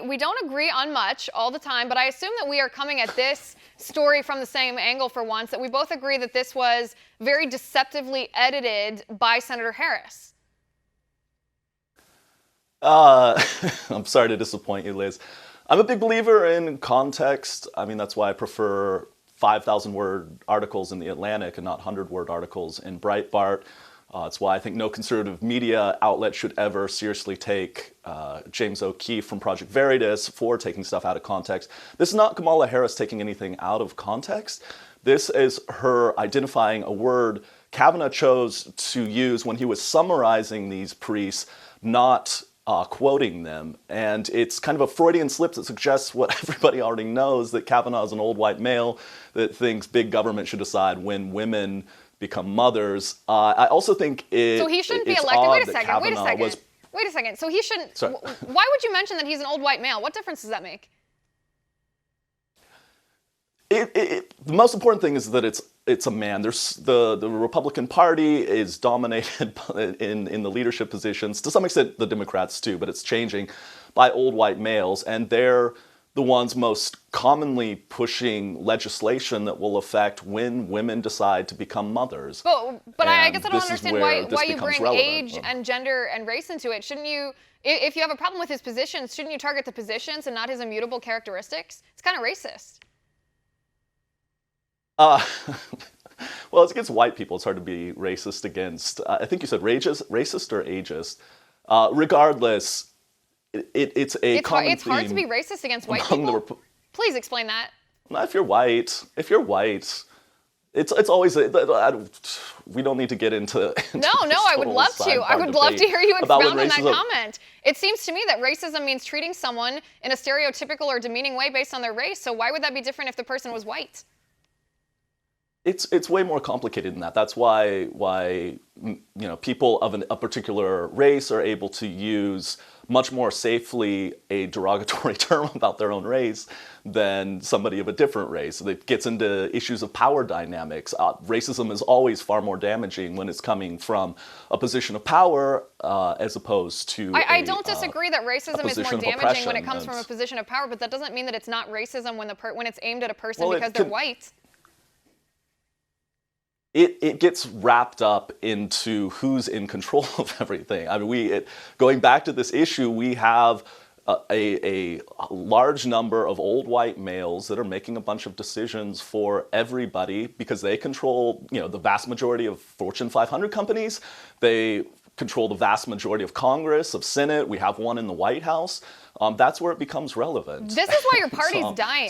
We don't agree on much all the time, but I assume that we are coming at this story from the same angle for once, that we both agree that this was very deceptively edited by Senator Harris. I'm sorry to disappoint you, Liz. I'm a big believer in context. I mean, that's why I prefer 5,000-word articles in The Atlantic and not 100-word articles in Breitbart. It's why I think no conservative media outlet should ever seriously take James O'Keefe from Project Veritas for taking stuff out of context. This is not Kamala Harris taking anything out of context. This is her identifying a word Kavanaugh chose to use when he was summarizing these priests, not quoting them. And it's kind of a Freudian slip that suggests what everybody already knows, that Kavanaugh is an old white male that thinks big government should decide when women become mothers. I also think so he shouldn't be elected. Wait a second. So he shouldn't. Sorry. Why would you mention that he's an old white male? What difference does that make? The most important thing is that it's a man. There's the Republican Party is dominated in the leadership positions, to some extent the Democrats too, but it's changing, by old white males, and they're the ones most commonly pushing legislation that will affect when women decide to become mothers. But I guess I don't understand why you bring age and gender and race into it. Shouldn't you, if you have a problem with his positions, shouldn't you target the positions and not his immutable characteristics? It's kind of racist. Well, it's against white people. It's hard to be racist against. I think you said racist or ageist. Regardless, it's hard to be racist against white people. Please explain that. If you're white, it's always we don't need to get into No, I would love to. I would love to hear you expound on that comment. It seems to me that racism means treating someone in a stereotypical or demeaning way based on their race. So why would that be different if the person was white? It's way more complicated than that. That's why people of a particular race are able to use much more safely a derogatory term about their own race than somebody of a different race. It gets into issues of power dynamics. Racism is always far more damaging when it's coming from a position of power as opposed to I don't disagree that racism is more damaging when it comes from a position of power, but that doesn't mean that it's not racism when it's aimed at a person because they're white. It gets wrapped up into who's in control of everything. I mean, going back to this issue, we have a large number of old white males that are making a bunch of decisions for everybody because they control, the vast majority of Fortune 500 companies. They control the vast majority of Congress, of Senate. We have one in the White House. That's where it becomes relevant. This is why your party's dying.